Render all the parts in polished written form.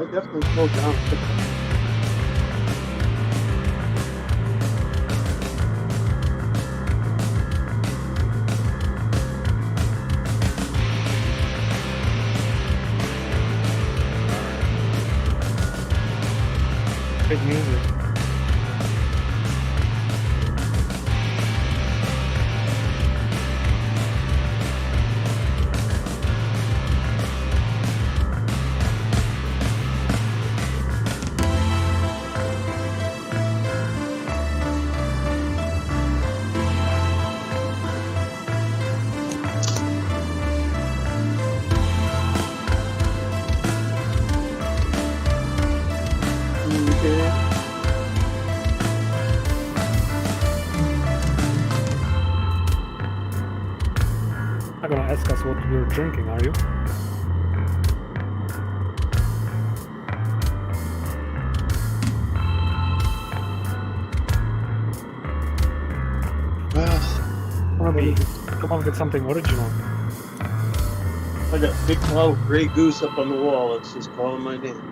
it definitely slowed down. Big music. Okay. Not gonna ask us what we're drinking, are you? Probably. Come up with something original. I got a big cloud gray goose up on the wall. It's just calling my name.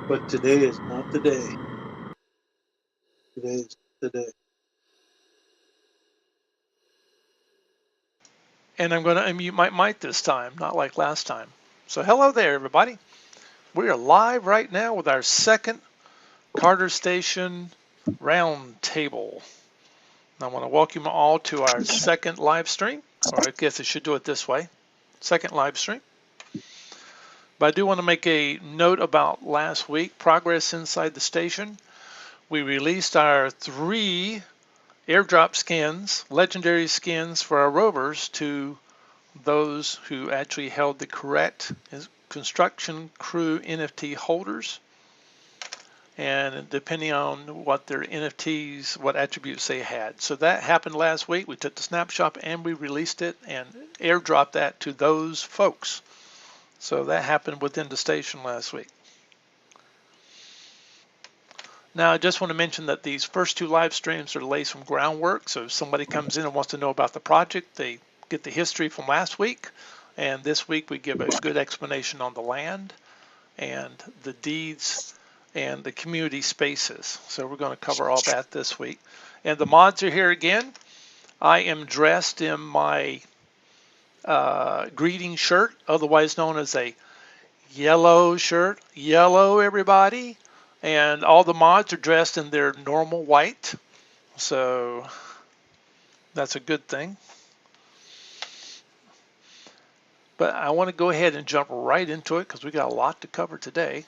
But today is not the day. Today is the day. And I'm going to unmute my mic this time, not like last time. So hello there, everybody. We are live right now with our second Carter Station Roundtable. I want to welcome you all to our second live stream, or I guess I should do it this way, second live stream. But I do want to make a note about last week, progress inside the station. We released our 3 airdrop skins, legendary skins for our rovers to those who actually held the correct construction crew NFT holders. And depending on what their NFTs, what attributes they had. So that happened last week. We took the snapshot and we released it and airdropped that to those folks. So that happened within the station last week. Now, I just want to mention that these first 2 live streams are to lay some groundwork. So if somebody comes in and wants to know about the project, they get the history from last week. And this week we give a good explanation on the land and the deeds and the community spaces. So we're going to cover all that this week. And the mods are here again. I am dressed in my greeting shirt, otherwise known as a yellow shirt. Yellow, everybody. And all the mods are dressed in their normal white. So that's a good thing. But I want to go ahead and jump right into it because we got a lot to cover today.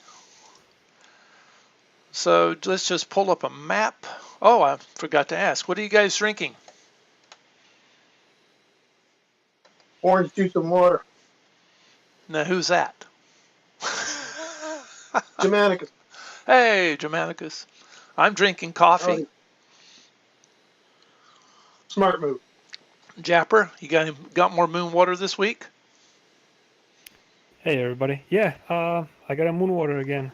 So let's just pull up a map. Oh, I forgot to ask. What are you guys drinking? Orange juice and water. Now, who's that? Germanicus. Hey, Germanicus. I'm drinking coffee. Oh, smart move. Japper, you got more moon water this week? Hey everybody. Yeah, I got a moon water again.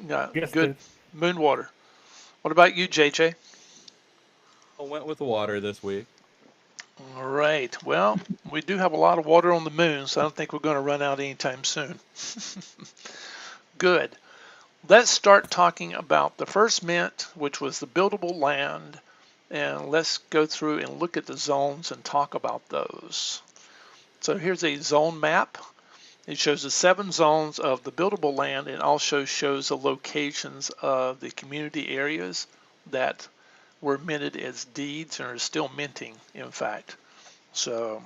Yeah, Guessed good. it. Moon water. What about you, JJ? I went with water this week. All right. Well, we do have a lot of water on the moon, so I don't think we're going to run out anytime soon. Good. Let's start talking about the first mint, which was the buildable land, and let's go through and look at the zones and talk about those. So here's a zone map. It shows the 7 zones of the buildable land and also shows the locations of the community areas that were minted as deeds and are still minting, in fact. So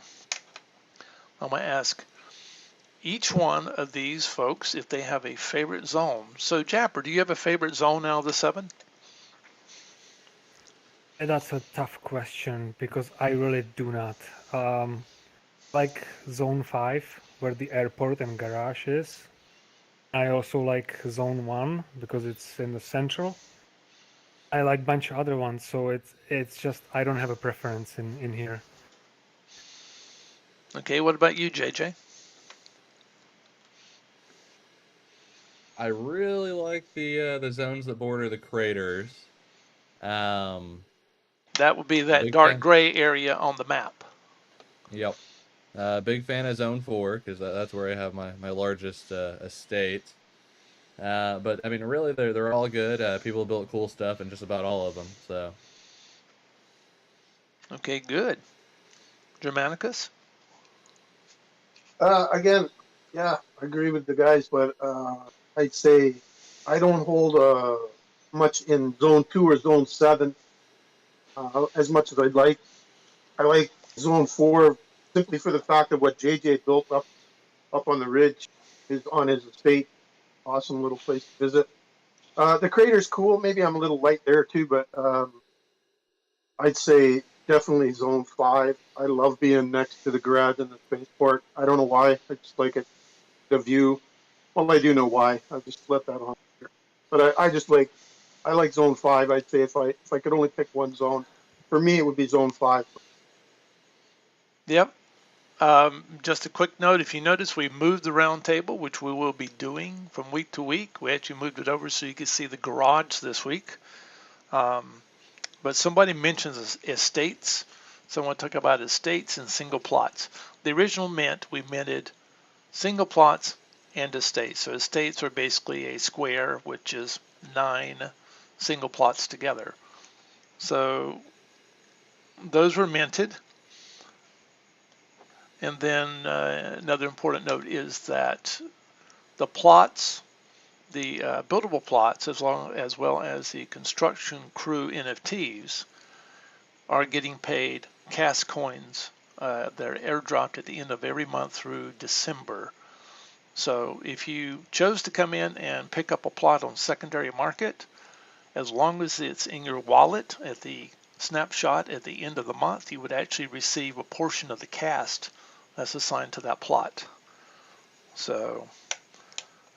I'm going to ask each one of these folks if they have a favorite zone. So Japper, do you have a favorite zone out of the 7? That's a tough question because I really do not. Like zone 5, where the airport and garage is. I also like zone 1 because it's in the central. I like a bunch of other ones, so it's just I don't have a preference in here. Okay, what about you, JJ? I really like the zones that border the craters. That would be that Big dark fan. gray area on the map. Yep. Big fan of Zone 4 because that's where I have my largest estate. But I mean, really, they're all good. People built cool stuff in just about all of them. So Okay, good. Germanicus? Again, yeah, I agree with the guys, but I'd say I don't hold much in zone 2 or zone 7 as much as I'd like. I like zone 4 simply for the fact of what JJ built up on the ridge is on his estate. Awesome little place to visit. The crater's cool. Maybe I'm a little light there too, but I'd say definitely zone 5. I love being next to the garage and the spaceport. I don't know why. I just like it. The view. Well, I do know why. I'll just let that on. But I just I like zone 5. I'd say if I could only pick one zone, for me it would be zone 5. Yep. Just a quick note, if you notice, we moved the round table, which we will be doing from week to week. We actually moved it over so you can see the garage this week. But somebody mentions estates. Someone talked about estates and single plots. The original we minted single plots and estates. So estates are basically a square, which is 9 single plots together. So those were minted. And then another important note is that the plots, the buildable plots, as well as the construction crew NFTs, are getting paid CAS coins. They're airdropped at the end of every month through December. So if you chose to come in and pick up a plot on secondary market, as long as it's in your wallet at the snapshot at the end of the month, you would actually receive a portion of the CAS that's assigned to that plot. So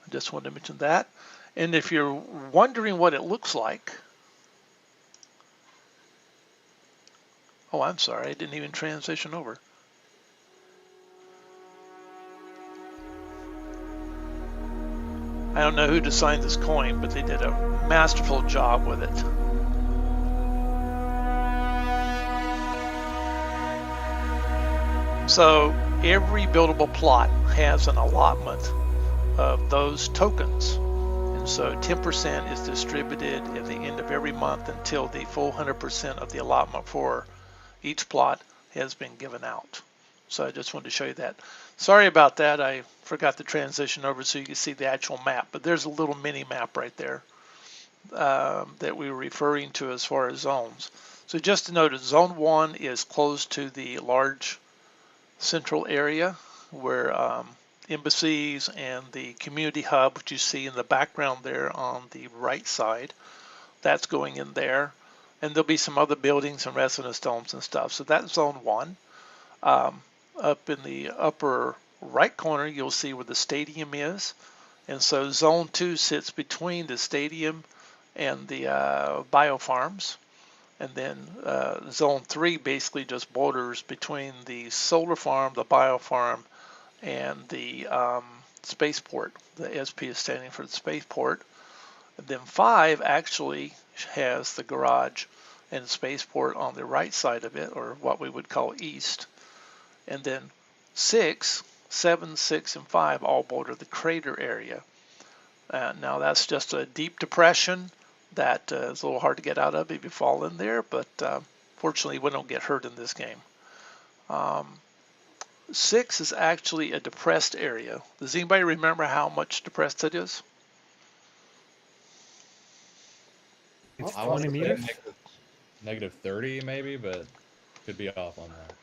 I just wanted to mention that. And if you're wondering what it looks like, oh, I'm sorry, I didn't even transition over. I don't know who designed this coin, but they did a masterful job with it. So every buildable plot has an allotment of those tokens. And so 10% is distributed at the end of every month until the full 100% of the allotment for each plot has been given out. So I just wanted to show you that. Sorry about that. I forgot to transition over so you can see the actual map, but there's a little mini map right there that we were referring to as far as zones. So just to note, zone 1 is close to the large central area where embassies and the community hub, which you see in the background there on the right side, that's going in there. And there'll be some other buildings and residence domes and stuff. So that's zone 1. Up in the upper right corner, you'll see where the stadium is. And so zone 2 sits between the stadium and the biofarms. And then zone 3 basically just borders between the solar farm, the biofarm, and the spaceport. The SP is standing for the spaceport. And then 5 actually has the garage and spaceport on the right side of it, or what we would call east. And then 6, 7, 6, and 5 all border the crater area. Now that's just a deep depression that is a little hard to get out of if you fall in there, but fortunately we don't get hurt in this game. 6 is actually a depressed area. Does anybody remember how much depressed it is? It's I want 20 to say meters. negative 30 maybe, but could be off on that.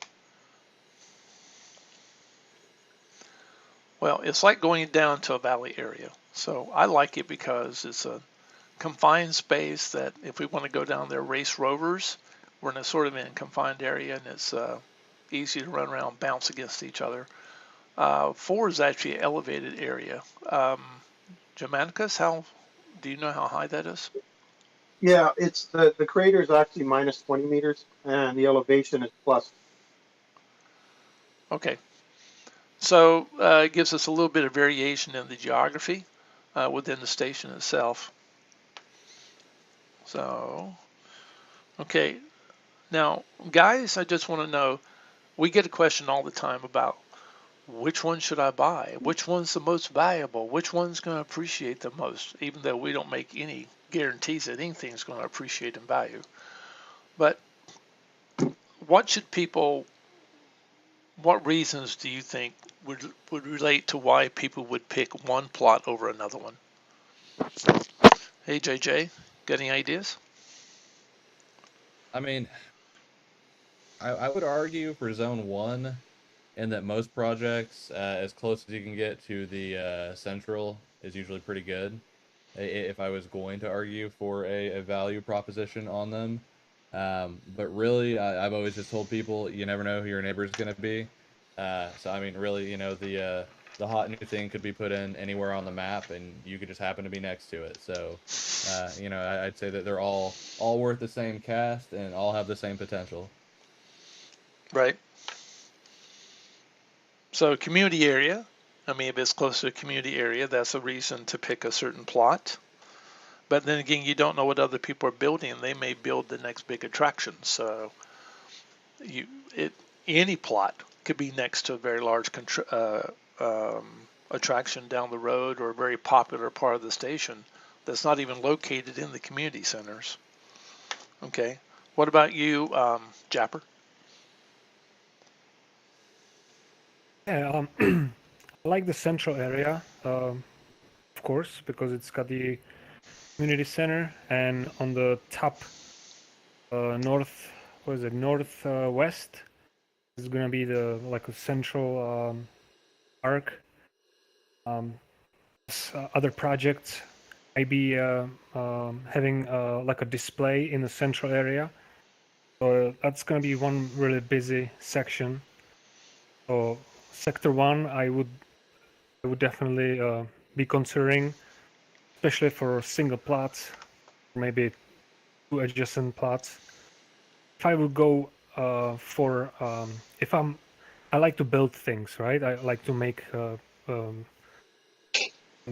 Well, it's like going down to a valley area. So I like it because it's a confined space that if we want to go down there, race rovers, we're in a sort of in a confined area, and it's easy to run around, bounce against each other. 4 is actually an elevated area. Germanicus, do you know how high that is? Yeah, it's the crater is actually minus 20 meters, and the elevation is plus. Okay. So it gives us a little bit of variation in the geography within the station itself. So, okay. Now, guys, I just want to know, we get a question all the time about which one should I buy? Which one's the most valuable? Which one's going to appreciate the most? Even though we don't make any guarantees that anything's going to appreciate in value. But what should people, what reasons do you think would relate to why people would pick one plot over another one? Hey, JJ, got any ideas? I mean, I would argue for Zone 1 in that most projects, as close as you can get to the central, is usually pretty good. If I was going to argue for a value proposition on them. But really, I've always just told people you never know who your neighbor is going to be. So I mean, really, the hot new thing could be put in anywhere on the map, and you could just happen to be next to it. So, I'd say that they're all worth the same cast and all have the same potential. Right. So community area, I mean, if it's close to a community area, that's a reason to pick a certain plot. But then again, you don't know what other people are building. They may build the next big attraction. So any plot could be next to a very large attraction down the road or a very popular part of the station that's not even located in the community centers. Okay. What about you, Japper? Yeah, I like the central area, of course, because it's got the community center, and on the top northwest is gonna be like a central park. Other projects maybe having like a display in the central area. So that's gonna be one really busy section. So Sector 1, I would definitely be considering, especially for single plots, maybe 2 adjacent plots. If I would go for I like to build things, right? I like to make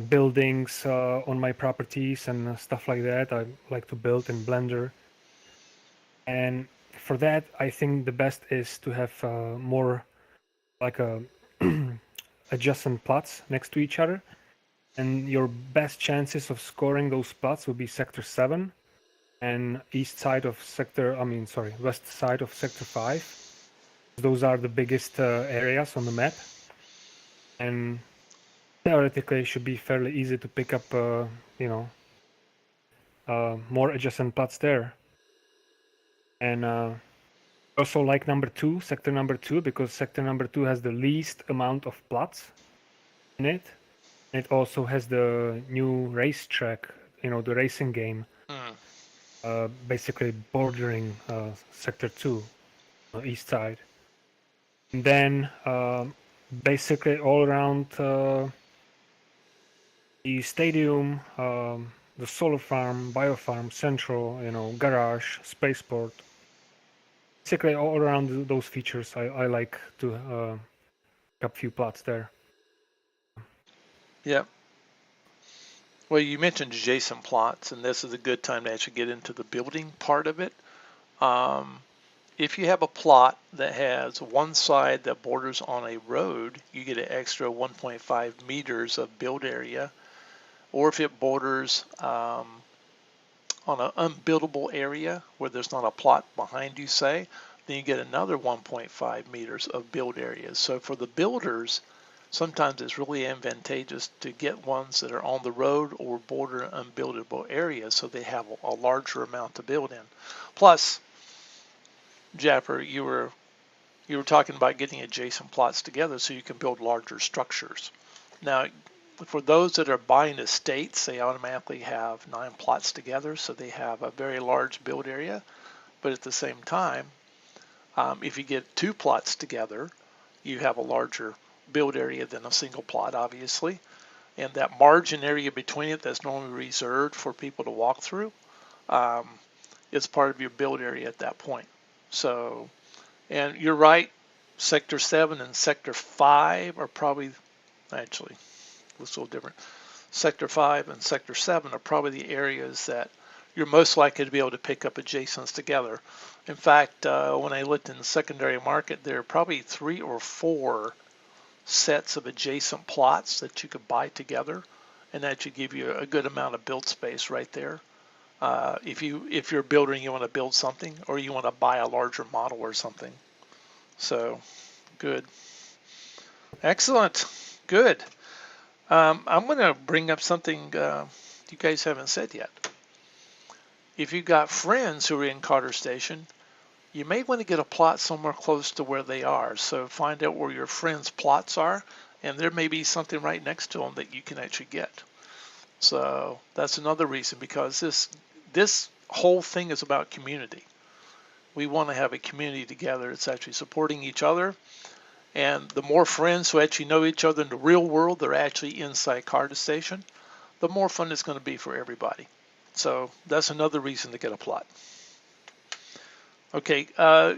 buildings on my properties and stuff like that. I like to build in Blender, and for that, I think the best is to have more like a adjacent plots next to each other, and your best chances of scoring those plots will be Sector 7 and west side of Sector 5. Those are the biggest areas on the map, and theoretically it should be fairly easy to pick up more adjacent plots there. And also like sector number 2, because sector number 2 has the least amount of plots in it. It also has the new racetrack, the racing game, basically bordering sector 2, east side. And then basically all around the stadium, the solar farm, biofarm, central, garage, spaceport. Basically all around those features, I like to pick up a few plots there. Yep. Well, you mentioned adjacent plots, and this is a good time to actually get into the building part of it. If you have a plot that has one side that borders on a road, you get an extra 1.5 meters of build area. Or if it borders on an unbuildable area where there's not a plot behind you, say, then you get another 1.5 meters of build areas. So for the builders, sometimes it's really advantageous to get ones that are on the road or border unbuildable areas so they have a larger amount to build in. Plus, Japper, you were talking about getting adjacent plots together so you can build larger structures. Now, for those that are buying estates, they automatically have 9 plots together, so they have a very large build area. But at the same time, if you get 2 plots together, you have a larger build area than a single plot, obviously. And that margin area between it that's normally reserved for people to walk through is part of your build area at that point. So, and you're right, Sector 7 and Sector 5 are probably, actually, it's a little different. Sector 5 and Sector 7 are probably the areas that you're most likely to be able to pick up adjacents together. In fact, when I looked in the secondary market, there are probably 3 or 4 sets of adjacent plots that you could buy together, and that should give you a good amount of build space right there. If you're a builder and you want to build something, or you want to buy a larger model or something. So good, excellent, good. I'm going to bring up something you guys haven't said yet. If you've got friends who are in Carter Station, you may want to get a plot somewhere close to where they are. So find out where your friends' plots are, and there may be something right next to them that you can actually get. So that's another reason, because this whole thing is about community. We want to have a community together. It's actually supporting each other. And the more friends who actually know each other in the real world, they're actually inside Carda Station, the more fun it's going to be for everybody. So that's another reason to get a plot. Okay,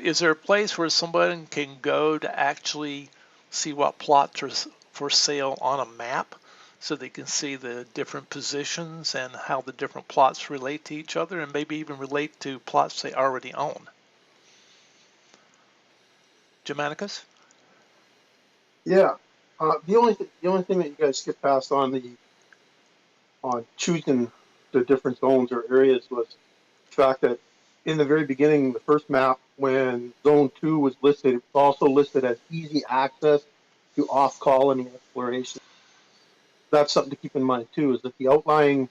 is there a place where somebody can go to actually see what plots are for sale on a map, so they can see the different positions and how the different plots relate to each other, and maybe even relate to plots they already own? Germanicus? Yeah. The only thing that you guys skipped past on choosing the different zones or areas was the fact that in the very beginning, the first map, when Zone 2 was listed, it was also listed as easy access to off-colony exploration. That's something to keep in mind too, is that the outlying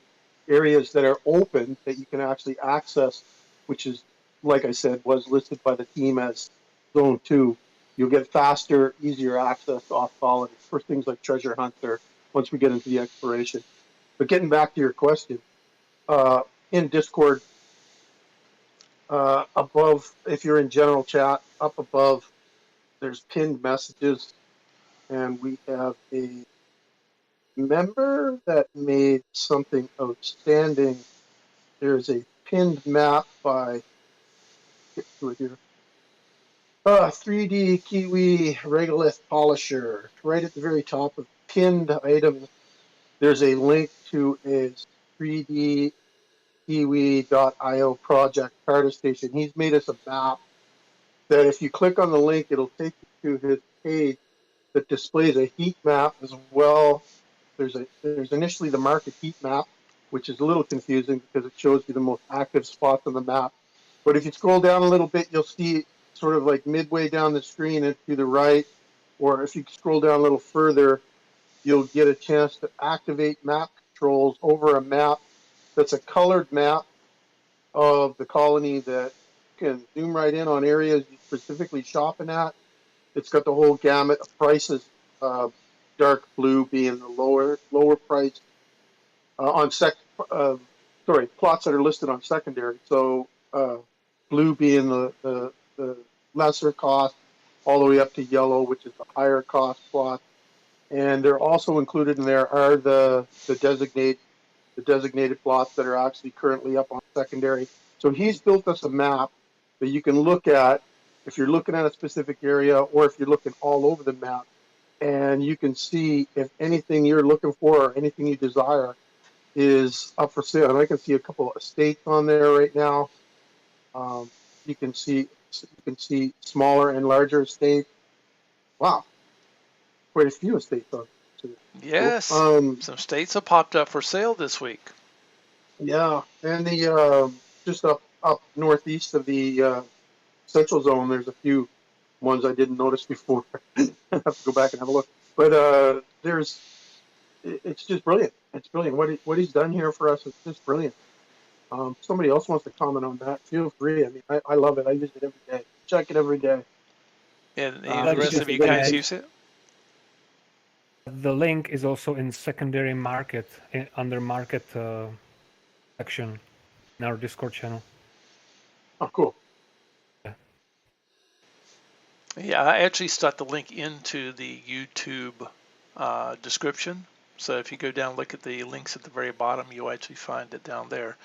areas that are open that you can actually access, which is, like I said, was listed by the team as Zone 2, you'll get faster, easier access to off-colony for things like treasure hunt or once we get into the exploration. But getting back to your question, in Discord, above, if you're in general chat, up above, there's pinned messages, and we have a member that made something outstanding. There's a pinned map by, get to it here, 3D Kiwi Regolith Polisher. Right at the very top of pinned items, there's a link to a 3D Kiwi.io project, Carda Station. He's made us a map that if you click on the link, it'll take you to his page that displays a heat map as well. There's initially the market heat map, which is a little confusing because it shows you the most active spots on the map. But if you scroll down a little bit, you'll see sort of like midway down the screen and to the right, or if you scroll down a little further, you'll get a chance to activate map controls over a map that's a colored map of the colony that you can zoom right in on areas you're specifically shopping at. It's got the whole gamut of prices, dark blue being the lower price on plots that are listed on secondary. So blue being the lesser cost, all the way up to yellow, which is the higher cost plot. And they're also included in there are the designated plots that are actually currently up on secondary. So he's built us a map that you can look at if you're looking at a specific area, or if you're looking all over the map, and you can see if anything you're looking for or anything you desire is up for sale. And I can see a couple of estates on there right now. You can see smaller and larger estates. Wow, quite a few estates on there. Yes, some states have popped up for sale this week. Yeah, and the just up northeast of the central zone, there's a few ones I didn't notice before. I have to go back and have a look. But it's just brilliant. It's brilliant. What he's done here for us is just brilliant. Somebody else wants to comment on that, feel free. I mean, I love it. I use it every day. Check it every day. And the rest of you guys use it? The link is also in secondary market, under market section in our Discord channel. Oh, cool. Yeah, I actually stuck the link into the YouTube description. So if you go down, look at the links at the very bottom, you'll actually find it down there.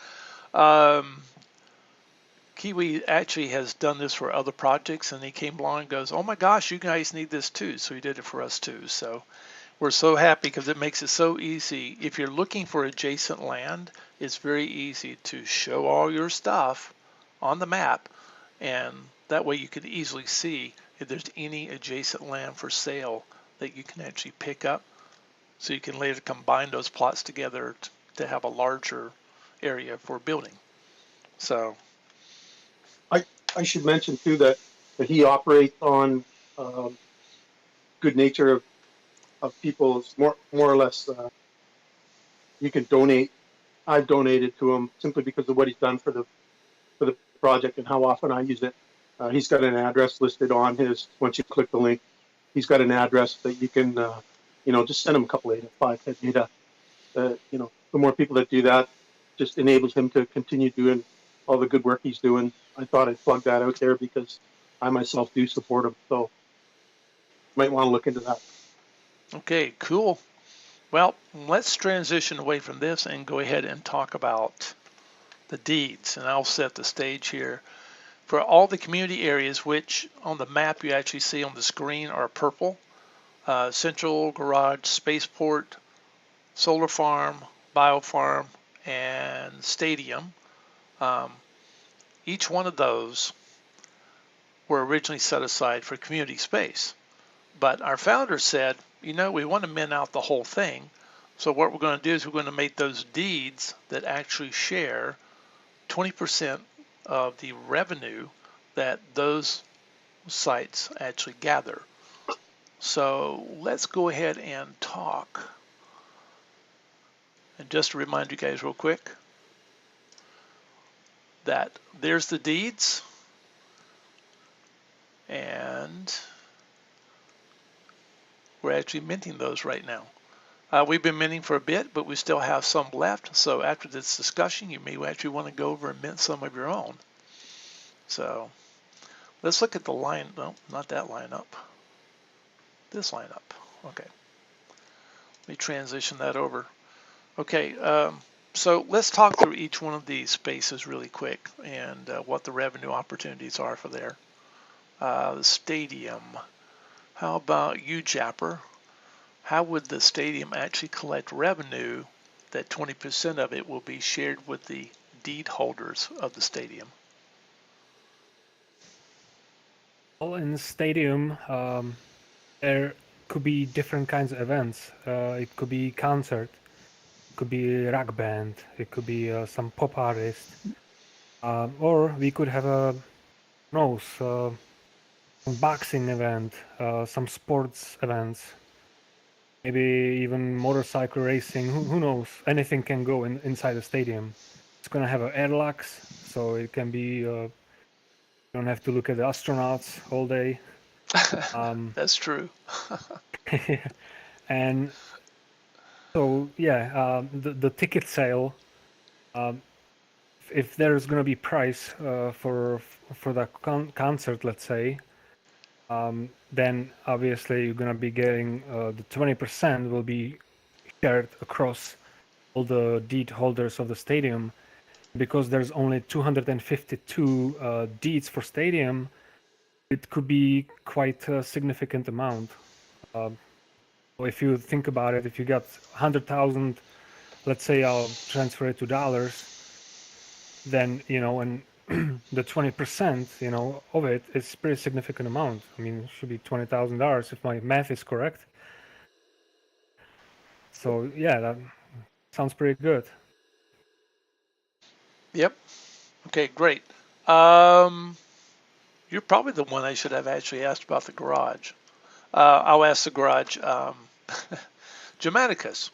Kiwi actually has done this for other projects, and he came along and goes, oh my gosh, you guys need this too. So he did it for us too. So we're so happy because it makes it so easy. If you're looking for adjacent land, it's very easy to show all your stuff on the map, and that way you could easily see if there's any adjacent land for sale that you can actually pick up, so you can later combine those plots together to have a larger area for building. So I should mention too that he operates on good nature of people's more or less. You can donate. I've donated to him simply because of what he's done for the project and how often I use it. He's got an address listed on his. Once you click the link, he's got an address that you can, just send him a couple of 5 data. The more people that do that, just enables him to continue doing all the good work he's doing. I thought I'd plug that out there because I myself do support him. So you might want to look into that. okay, cool. Well, let's transition away from this and go ahead and talk about the deeds. And I'll set the stage here. For all the community areas, which on the map you actually see on the screen are purple, Central, Garage, Spaceport, Solar Farm, Biofarm, and Stadium. Each one of those were originally set aside for community space. But our founder said, we want to min out the whole thing. So what we're going to do is we're going to make those deeds that actually share 20% of the revenue that those sites actually gather. So let's go ahead and talk. And just to remind you guys real quick that there's the deeds, and we're actually minting those right now. We've been minting for a bit, but we still have some left. So after this discussion, you may actually want to go over and mint some of your own. So let's look at the line. No, not that lineup. This lineup. Okay. Let me transition that over. Okay. So let's talk through each one of these spaces really quick and what the revenue opportunities are for there. The stadium. How about you, Japper? How would the stadium actually collect revenue that 20% of it will be shared with the deed holders of the stadium? Well, in the stadium, there could be different kinds of events. It could be concert, it could be rock band, it could be some pop artist, or we could have a boxing event, some sports events, maybe even motorcycle racing. Who knows? Anything can go inside the stadium. It's gonna have airlocks, so it can be. You don't have to look at the astronauts all day. That's true. And so the ticket sale. If there's gonna be price for that concert, let's say, then obviously you're gonna be getting the 20% will be shared across all the deed holders of the stadium. Because there's only 252 deeds for stadium, it could be quite a significant amount. If you think about it, if you got 100,000, let's say I'll transfer it to dollars, then and the 20%, of it is a pretty significant amount. I mean, it should be $20,000 if my math is correct. So yeah, that sounds pretty good. Yep. Okay, great. You're probably the one I should have actually asked about the garage. I'll ask the garage. Germanicus,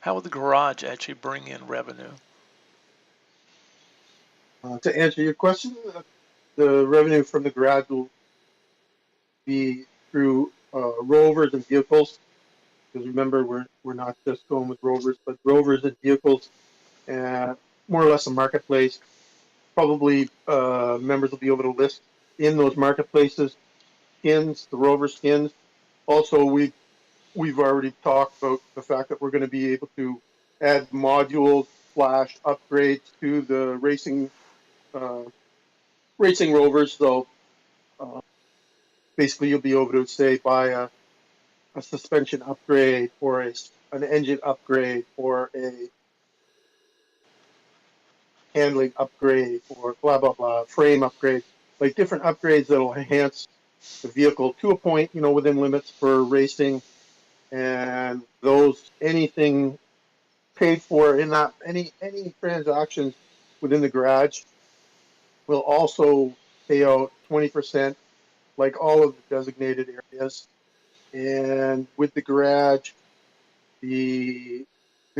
how would the garage actually bring in revenue? To answer your question, the revenue from the garage will be through rovers and vehicles. Because remember, we're not just going with rovers, but rovers and vehicles, and more or less a marketplace. Probably members will be able to list in those marketplaces skins, the rover skins. Also, we've already talked about the fact that we're going to be able to add modules / upgrades to the racing rovers. So basically, you'll be able to say buy a suspension upgrade or an engine upgrade or a handling upgrade or blah blah blah frame upgrade, like different upgrades that'll enhance the vehicle to a point, within limits for racing, and those anything paid for in that any transactions within the garage will also pay out 20%, like all of the designated areas. And with the garage, the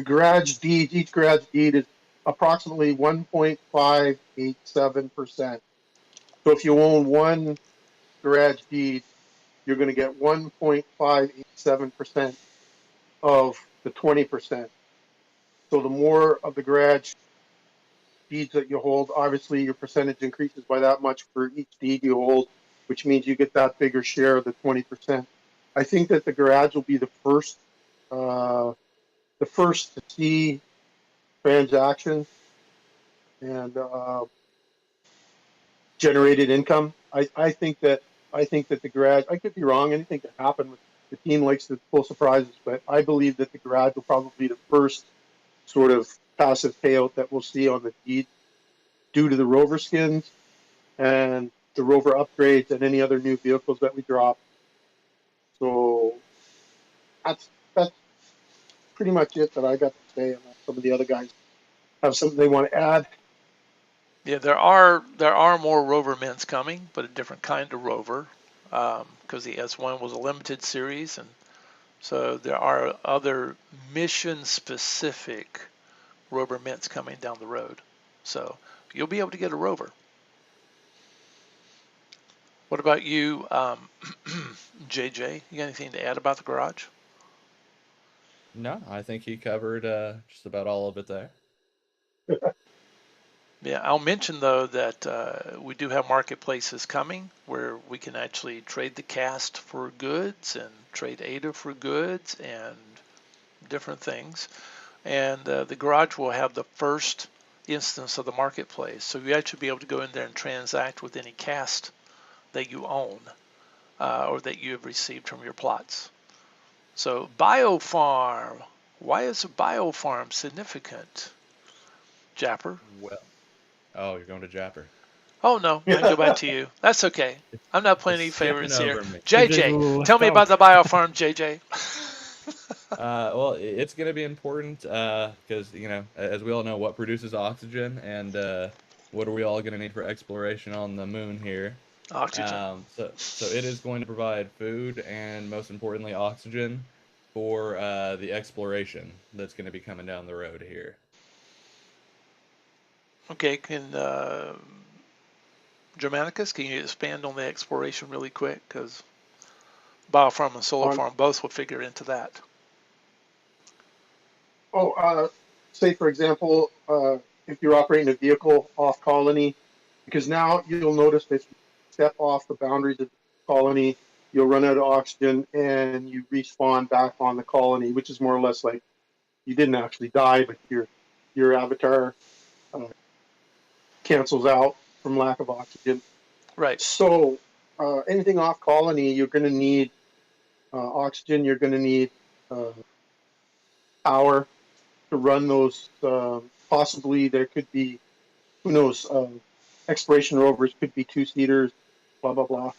garage deed, each garage deed is approximately 1.587%. So if you own one garage deed, you're going to get 1.587% of the 20%. So the more of the garage deeds that you hold, obviously your percentage increases by that much for each deed you hold, which means you get that bigger share of the 20%. I think that the garage will be the first to see transactions and generated income. I think that the garage, I could be wrong, anything could happen. The team likes to pull surprises, but I believe that the garage will probably be the first sort of passive payout that we'll see on the deed due to the rover skins and the rover upgrades and any other new vehicles that we drop. So that's pretty much it that I got to say. Unless some of the other guys have something they want to add. Yeah, there are more rover mints coming, but a different kind of rover, because the S1 was a limited series, and so there are other mission-specific rover mints coming down the road. So you'll be able to get a rover. What about you, JJ? You got anything to add about the garage? No, I think he covered just about all of it there. Yeah, I'll mention though that we do have marketplaces coming where we can actually trade the cast for goods and trade ADA for goods and different things. And the garage will have the first instance of the marketplace. So you actually be able to go in there and transact with any cast that you own or that you have received from your plots. So biofarm. Why is a biofarm significant? Japper? Well, oh, you're going to Japper. Oh no, I can go back to you. That's okay. I'm not playing any It's skipping favorites here. over me. JJ, tell me about the biofarm, JJ. Well, it's going to be important because, as we all know, what produces oxygen and what are we all going to need for exploration on the moon here? Oxygen. So it is going to provide food and, most importantly, oxygen for the exploration that's going to be coming down the road here. Okay, Germanicus, can you expand on the exploration really quick? Because biofarm and solar farm both will figure into that. Say for example, if you're operating a vehicle off colony, because now you'll notice that if you step off the boundaries of the colony, you'll run out of oxygen and you respawn back on the colony, which is more or less like you didn't actually die, but your avatar cancels out from lack of oxygen. Right. So anything off colony, you're going to need oxygen. You're going to need power to run those. Possibly there could be, who knows, exploration rovers could be 2-seaters, blah, blah, blah.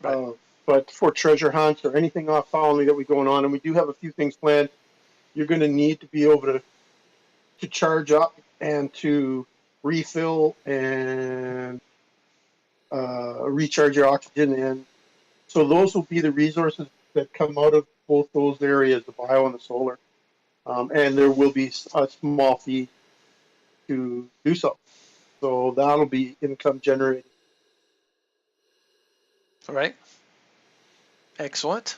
Right. But for treasure hunts or anything off colony that we're going on, and we do have a few things planned, you're going to need to be able to charge up and to refill and recharge your oxygen. And so those will be the resources that come out of both those areas, the bio and the solar. And there will be a small fee to do so. So that'll be income generating. All right. Excellent.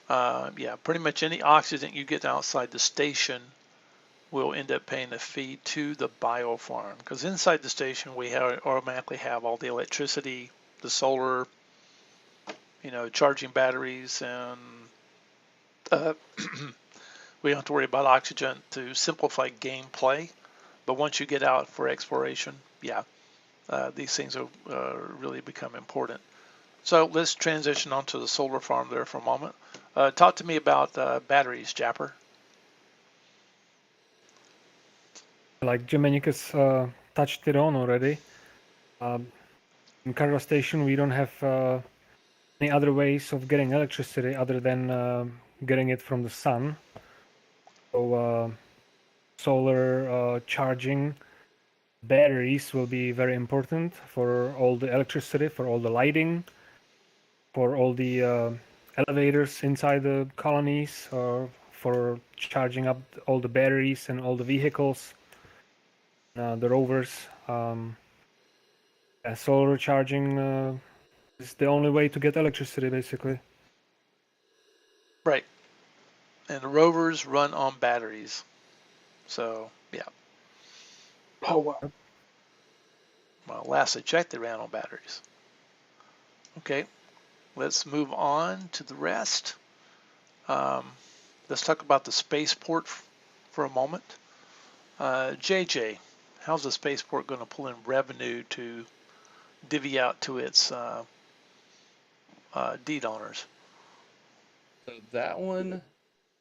Yeah, pretty much any oxygen you get outside the station will end up paying a fee to the biofarm, because inside the station we automatically have all the electricity, the solar, charging batteries, and we don't have to worry about oxygen to simplify gameplay. But once you get out for exploration, yeah, these things will really become important. So let's transition onto the solar farm there for a moment. Talk to me about batteries, Japper. Like Germanicus touched it on already. In Carda Station, we don't have any other ways of getting electricity other than getting it from the sun. So solar charging batteries will be very important for all the electricity, for all the lighting, for all the elevators inside the colonies, or for charging up all the batteries and all the vehicles, the rovers. Solar charging is the only way to get electricity, basically. Right. And the rovers run on batteries. So, yeah. Oh, wow. Well, last I checked, they ran on batteries. Okay. Let's move on to the rest. Let's talk about the spaceport for a moment. JJ, how's the spaceport going to pull in revenue to divvy out to its deed owners? So that one,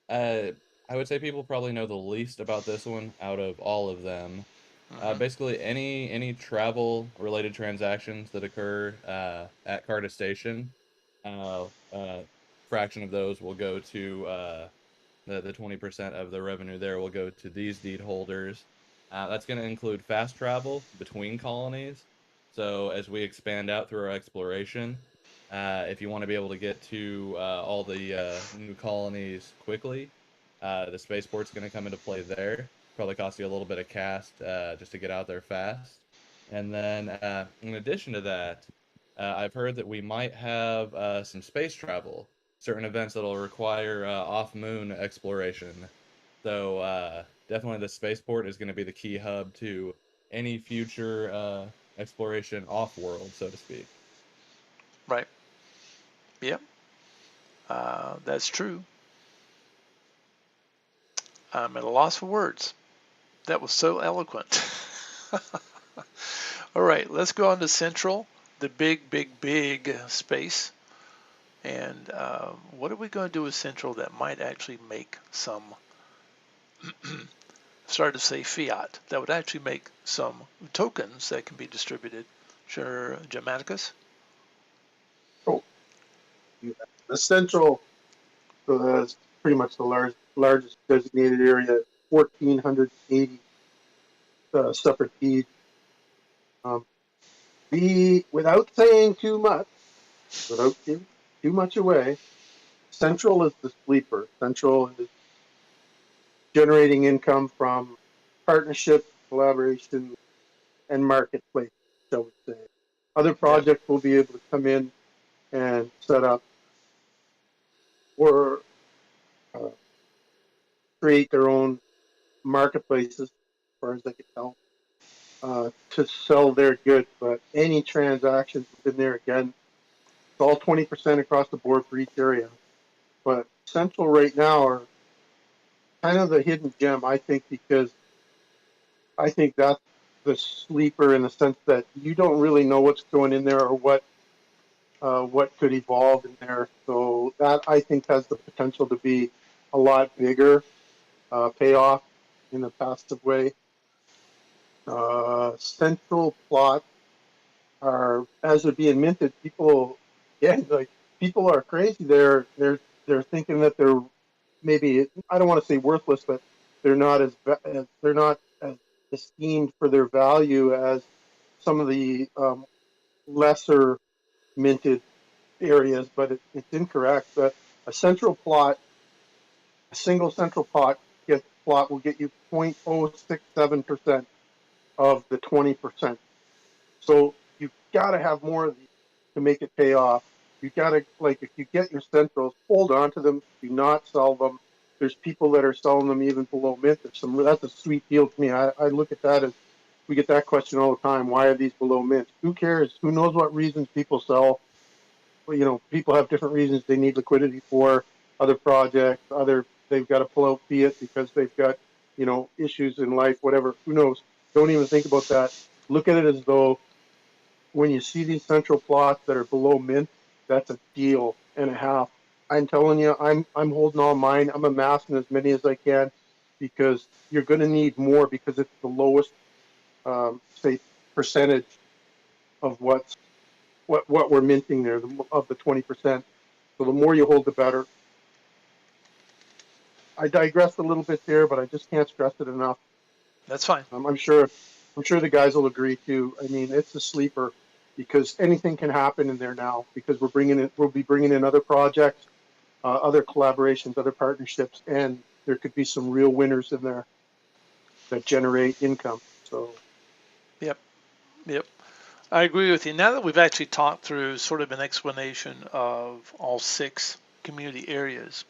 I would say people probably know the least about this one out of all of them. Basically, any travel related transactions that occur at Carda Station, fraction of those will go to the 20% of the revenue there will go to these deed holders. That's going to include fast travel between colonies. So as we expand out through our exploration, if you want to be able to get to all the new colonies quickly, the spaceport's going to come into play there. Probably cost you a little bit of cast just to get out there fast. And then in addition to that, I've heard that we might have some space travel, certain events that'll require off-moon exploration. So definitely the spaceport is going to be the key hub to any future exploration off-world, so to speak. Right. Yep. That's true. I'm at a loss for words. That was so eloquent. All right, let's go on to Central, the big space. And what are we going to do with Central that might actually make some, started to say fiat, that would actually make some tokens that can be distributed? Sure, Germanicus? Oh, the Central, so that's pretty much the largest designated area, 1,480 separate deeds. Without saying too much, without giving too much away, Central is the sleeper. Central is generating income from partnership, collaboration, and marketplace, shall we say. Other projects will be able to come in and set up or create their own marketplaces, as far as I can tell, to sell their goods. But any transactions within there, again, it's all 20% across the board for each area. But Central right now are kind of the hidden gem, I think, because I think that's the sleeper in the sense that you don't really know what's going in there or what could evolve in there. So that, I think, has the potential to be a lot bigger payoff in a passive way. Central plots are, as they're being minted, people, yeah, like people are crazy. They're thinking that they're maybe, I don't want to say worthless, but they're not as esteemed for their value as some of the lesser minted areas. But it's incorrect. But a central plot, a single central plot will get you 0.067% of the 20%. So you've got to have more of these to make it pay off. You got to, like, if you get your centrals, hold on to them. Do not sell them. There's people that are selling them even below mint. That's a sweet deal to me. I look at that as, we get that question all the time. Why are these below mint? Who cares? Who knows what reasons people sell? Well, people have different reasons they need liquidity for other projects. They've got to pull out fiat because they've got, issues in life, whatever. Who knows? Don't even think about that. Look at it as though when you see these central plots that are below mint, that's a deal and a half. I'm telling you, I'm holding all mine. I'm amassing as many as I can because you're going to need more because it's the lowest, say, percentage of what's what we're minting there of the 20%. So the more you hold, the better. I digressed a little bit there, but I just can't stress it enough. That's fine. I'm sure the guys will agree too. I mean, it's a sleeper because anything can happen in there now because we'll be bringing in other projects, other collaborations, other partnerships, and there could be some real winners in there that generate income. So, Yep. I agree with you. Now that we've actually talked through sort of an explanation of all 6 community areas,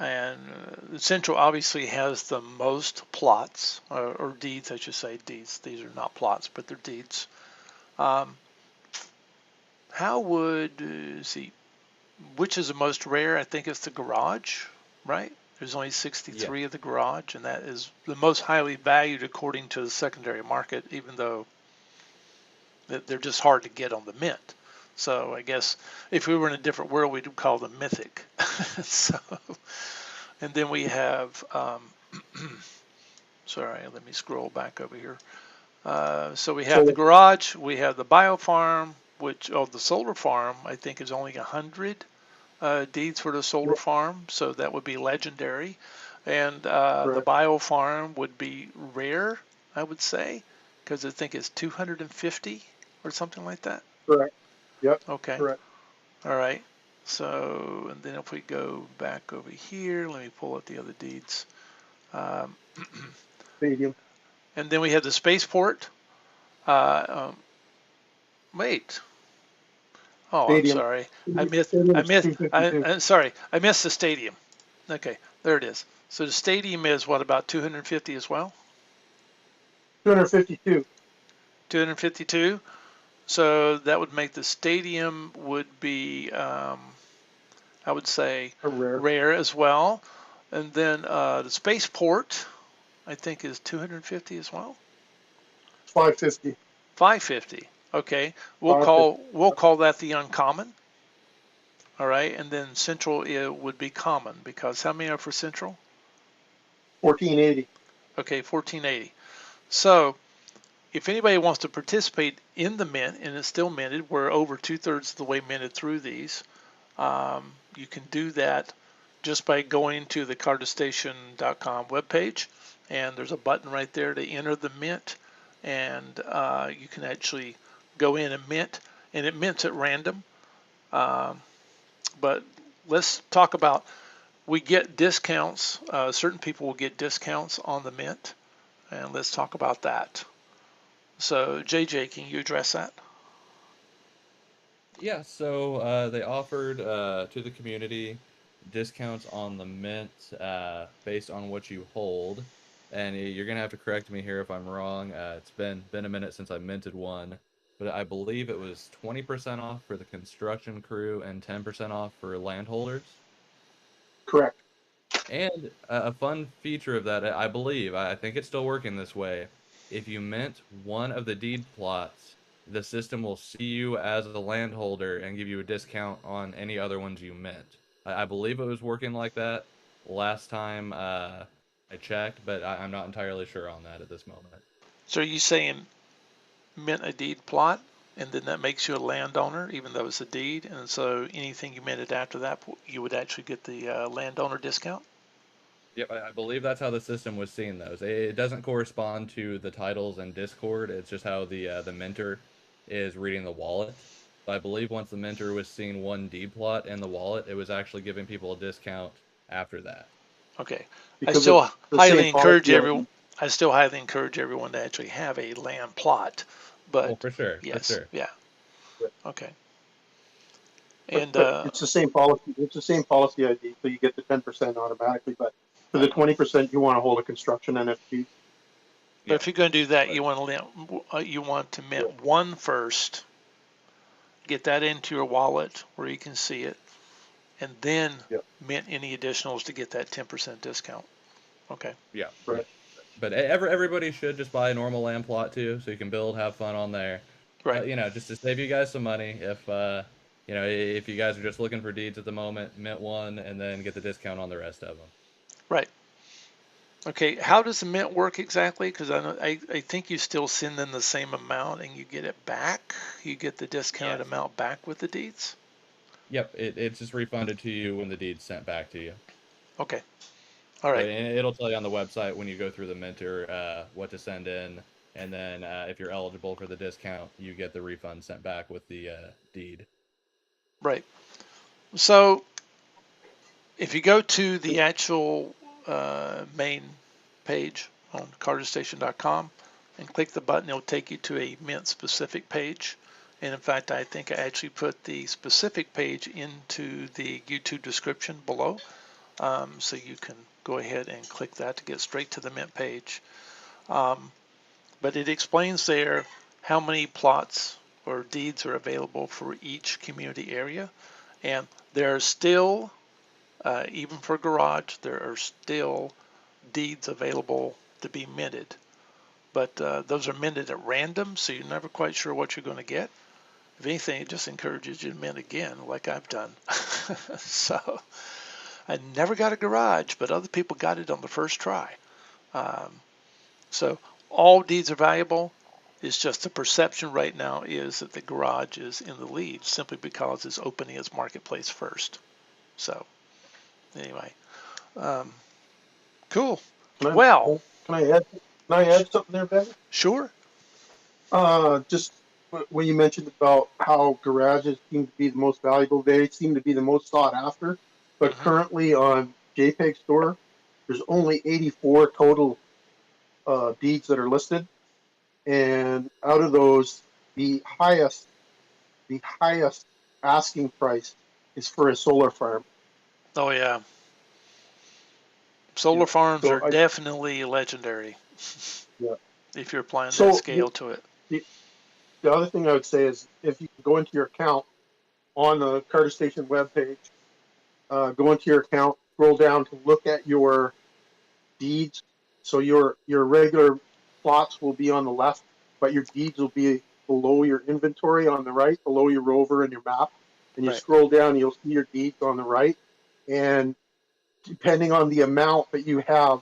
and Central obviously has the most plots, or deeds, I should say, deeds. These are not plots, but they're deeds. How would, see, which is the most rare? I think it's the garage, right? There's only 63 of the garage, and that is the most highly valued according to the secondary market, even though they're just hard to get on the mint. So I guess if we were in a different world, we'd call them mythic. So, and then we have, sorry, let me scroll back over here. So we have the garage, we have the biofarm, which, the solar farm, I think is only 100 deeds for the solar farm, so that would be legendary. And the biofarm would be rare, I would say, because I think it's 250 or something like that. correct. Yep. Okay. Correct. All right. So, and then if we go back over here, let me pull up the other deeds. Stadium. And then we have the spaceport. Wait. Oh, I'm Stadium. sorry. I'm sorry. I missed the stadium. Okay, there it is. So the stadium is what, about 250 as well? 252. 252. So that would make the stadium would be, I would say, rare as well. And then the spaceport, I think, is 250 as well. 550. 550. Okay, we'll call that the uncommon. All right, and then central would be common, because how many are for central? 1480. Okay, 1480. So if anybody wants to participate in the mint, and it's still minted, we're over 2/3 of the way minted through these. You can do that just by going to the cardastation.com webpage, and there's a button right there to enter the mint, and you can actually go in and mint, and it mints at random. But let's talk about, we get discounts. Certain people will get discounts on the mint, and let's talk about that. So JJ, can you address that? Yeah, so they offered to the community discounts on the mint based on what you hold. And you're gonna have to correct me here if I'm wrong. It's been a minute since I minted one, but I believe it was 20% off for the construction crew and 10% off for landholders. Correct. And a fun feature of that, I think it's still working this way. If you mint one of the deed plots, the system will see you as a landholder and give you a discount on any other ones you mint. I believe it was working like that last time I checked, but I'm not entirely sure on that at this moment. So are you saying mint a deed plot, and then that makes you a landowner, even though it's a deed, and so anything you minted after that, you would actually get the landowner discount? Yep, I believe that's how the system was seeing those. It doesn't correspond to the titles in Discord. It's just how the minter is reading the wallet. So I believe once the minter was seeing one deed plot in the wallet, it was actually giving people a discount after that. Okay. Because I still highly encourage policy. everyone. I still highly encourage everyone to actually have a land plot. But Oh, for sure. yes, For sure. yeah. Okay. But it's the same policy. It's the same policy ID, so you get the 10% automatically. But for the 20%, you want to hold a construction NFT. But if you're going to do that, you want to mint one first, get that into your wallet where you can see it, and then mint any additionals to get that 10% discount. Okay. Yeah. Right. But everybody should just buy a normal land plot too, so you can build, have fun on there. Right. Just to save you guys some money. If you guys are just looking for deeds at the moment, mint one and then get the discount on the rest of them. Right. Okay, how does the mint work exactly? Because I think you still send in the same amount and you get it back. You get the discounted Yes. amount back with the deeds. Yep, it's just refunded to you when the deed's sent back to you. Okay, all So right, it'll tell you on the website when you go through the minter what to send in, and then if you're eligible for the discount, you get the refund sent back with the deed. right. So if you go to the actual main page on carderstation.com and click the button, it'll take you to a mint specific page. And in fact, I think I actually put the specific page into the YouTube description below. So you can go ahead and click that to get straight to the mint page. But it explains there how many plots or deeds are available for each community area. And there are still, even for garage, there are still deeds available to be minted. But those are minted at random, so you're never quite sure what you're going to get. If anything, it just encourages you to mint again, like I've done. So I never got a garage, but other people got it on the first try. So all deeds are valuable. It's just the perception right now is that the garage is in the lead simply because it's opening its marketplace first. So anyway, cool. Can Well, I add something there, Ben? sure. Just when you mentioned about how garages seem to be the most valuable, they seem to be the most sought after. But Hmm. currently on JPEG Store, there's only 84 total deeds that are listed, and out of those, the highest asking price is for a solar farm. Oh yeah, solar Yeah. farms So are definitely legendary yeah. if you're applying that So scale to it. the, the other thing I would say is if you go into your account on the Carter Station webpage, go into your account, scroll down to look at your deeds. So your regular plots will be on the left, but your deeds will be below your inventory on the right, below your rover and your map. And you Right, scroll down, you'll see your deeds on the right. And depending on the amount that you have,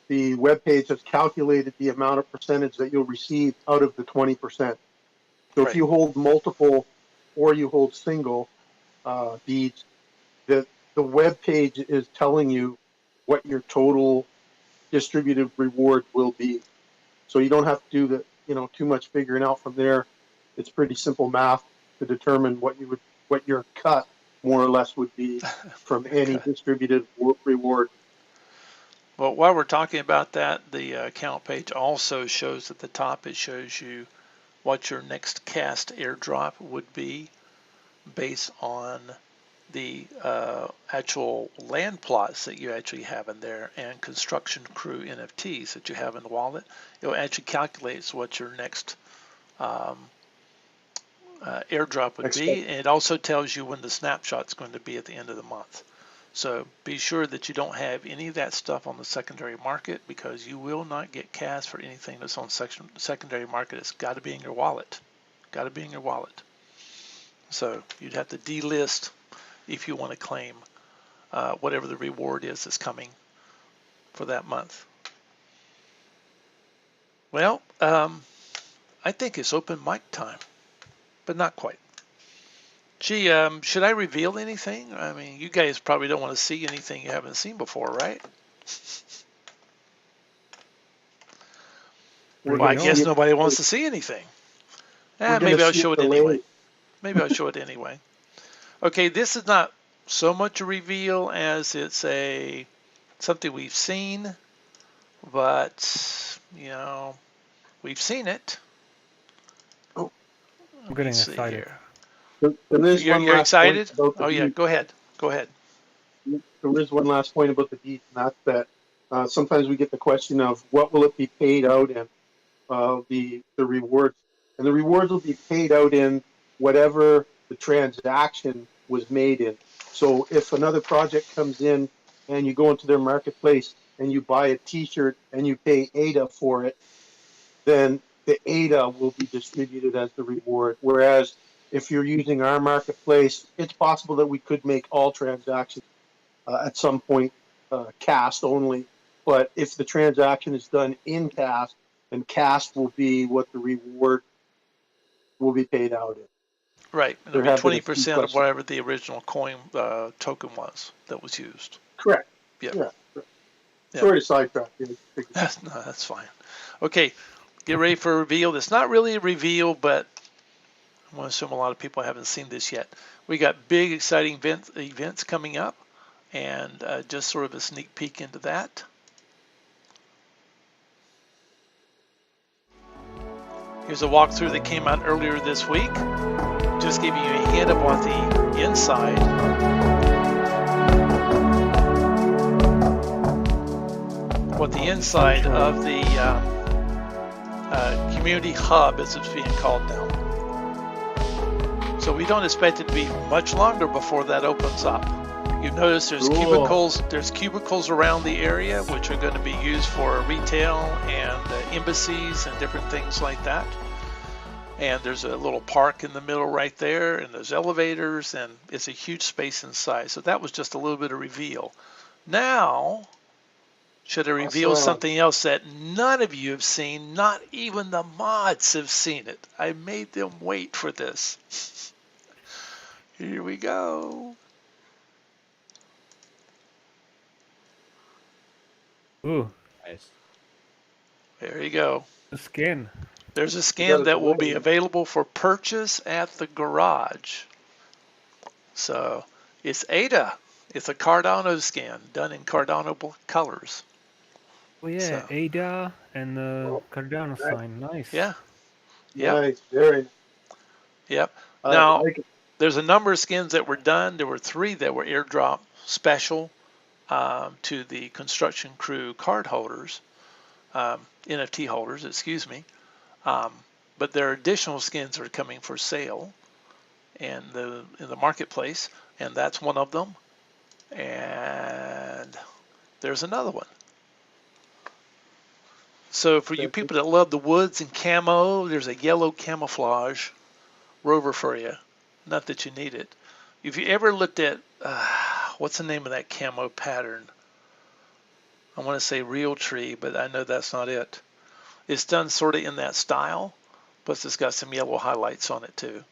the web page has calculated the amount of percentage that you'll receive out of the 20%. So if right. you hold multiple or you hold single deeds, the web page is telling you what your total distributed reward will be. So you don't have to do too much figuring out from there. It's pretty simple math to determine what your cut more or less would be from any Okay. distributed reward. Well, while we're talking about that, the account page also shows at the top, it shows you what your next cast airdrop would be based on the actual land plots that you actually have in there and construction crew NFTs that you have in the wallet. It actually calculates what your next airdrop would Expect be, and it also tells you when the snapshot's going to be at the end of the month. So be sure that you don't have any of that stuff on the secondary market because you will not get cast for anything that's on secondary market. It's got to be in your wallet. Got to be in your wallet. So you'd have to delist if you want to claim whatever the reward is that's coming for that month. Well, I think it's open mic time, but not quite. Gee, should I reveal anything? I mean, you guys probably don't want to see anything you haven't seen before, right? we're Well, I going to see guess it. nobody wants to see anything. We're going to Maybe I'll see show it it anyway. delayed. Maybe I'll show it anyway. Okay, this is not so much a reveal as it's something we've seen, but we've seen it. Oh, I'm Let me getting see excited. here. there is one You're last point excited? about the Oh yeah, deed. go ahead. Go ahead. There is one last point about the deed, and that's that sometimes we get the question of what will it be paid out in, the rewards, and the rewards will be paid out in whatever the transaction was made in. So if another project comes in and you go into their marketplace and you buy a T-shirt and you pay ADA for it, then the ADA will be distributed as the reward. Whereas if you're using our marketplace, it's possible that we could make all transactions at some point cast only, but if the transaction is done in cash, then cash will be what the reward will be paid out in. Right. And There it'll have be been a few 20% of questions. whatever the original coin token was that was used. Correct. Yep. Yeah. Correct. Yep. Sorry to sidetrack you. No, that's fine. Okay, get ready for a reveal. It's not really a reveal, but I'm going to assume a lot of people haven't seen this yet. We got big, exciting events coming up, and just sort of a sneak peek into that. Here's a walkthrough that came out earlier this week. Just giving you a hint of what the inside of the community hub, as it's being called now. So we don't expect it to be much longer before that opens up. You notice there's cubicles around the area, which are going to be used for retail and embassies and different things like that. And there's a little park in the middle right there, and there's elevators, and it's a huge space inside. So that was just a little bit of reveal. Now, should I reveal something else that none of you have seen? Not even the mods have seen it. I made them wait for this. Here we go. Ooh, Nice. There you go. the skin. There's a skin that will be available for purchase at the garage. So it's Ada. It's a Cardano skin done in Cardano colors. Oh yeah, So. Ada and the Cardano sign. Nice. Yeah. Yep. Nice. Very nice. Yep. I Now, like it. there's a number of skins that were done. There were 3 that were airdrop special to the construction crew card holders, NFT holders, excuse me. But there are additional skins that are coming for sale in the marketplace, and that's one of them. And there's another one. So for you people that love the woods and camo, there's a yellow camouflage rover for you. Not that you need it. If you ever looked at, what's the name of that camo pattern? I want to say Real Tree, but I know that's not it. It's done sort of in that style, but it's got some yellow highlights on it too.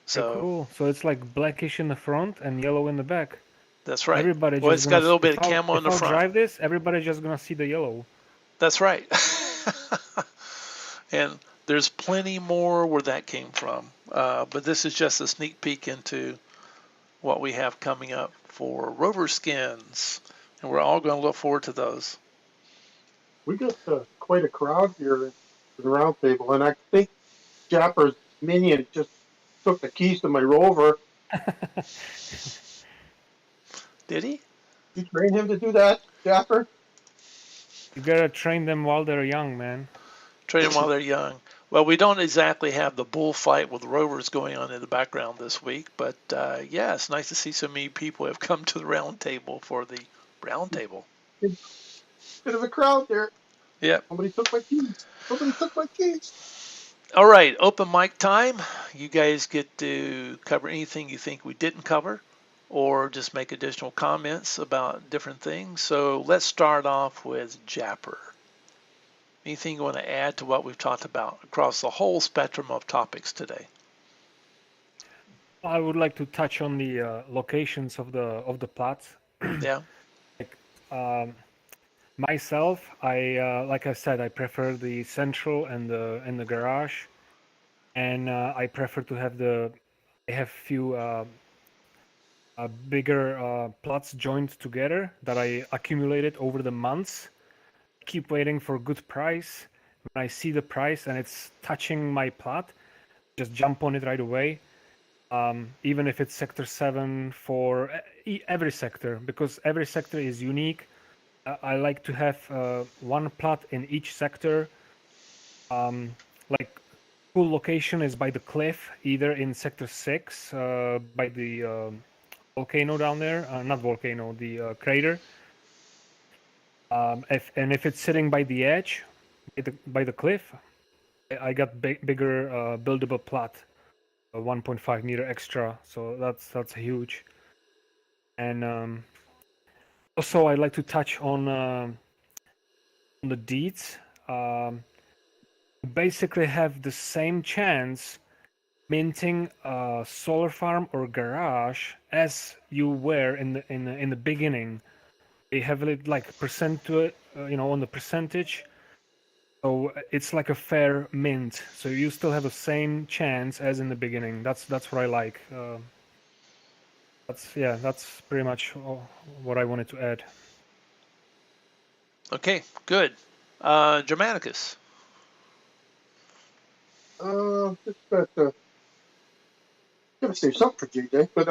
So cool. So it's like blackish in the front and yellow in the back. That's right. Everybody Well, just it's got a little bit of camo in the front. If I drive this, everybody's just gonna see the yellow. That's right. And there's plenty more where that came from. But this is just a sneak peek into what we have coming up for rover skins. And we're all going to look forward to those. We got quite a crowd here at the Roundtable, and I think Japper's minion just took the keys to my rover. Did he? You train him to do that, Japper? You gotta train them while they're young, man. Train them while they're young. Well, we don't exactly have the bullfight with rovers going on in the background this week, but yeah, it's nice to see so many people have come to the Roundtable for the Roundtable. Bit of a crowd there. Yep. Somebody took my keys. Somebody took my keys. All right, open mic time. You guys get to cover anything you think we didn't cover, or just make additional comments about different things. So let's start off with Japper. Anything you want to add to what we've talked about across the whole spectrum of topics today? I would like to touch on the locations of the plots. Yeah. Myself, I like I said, I prefer the central and the garage, and I prefer to have I have few bigger plots joined together that I accumulated over the months. Keep waiting for a good price. When I see the price and it's touching my plot, just jump on it right away. Even if it's sector 7 for every sector, because every sector is unique. I like to have one plot in each sector. Like cool location is by the cliff, either in sector 6 by the volcano down there, not volcano, the crater. If it's sitting by the edge, by the cliff, I got bigger buildable plot, 1.5 meter extra. So that's huge. And Also, I'd like to touch on the deeds. You basically have the same chance minting a solar farm or garage as you were in the beginning. They heavily like percent to it, on the percentage. So it's like a fair mint. So you still have the same chance as in the beginning. That's what I like. That's pretty much what I wanted to add. Okay, good. Germanicus. Just gonna say something for JJ, but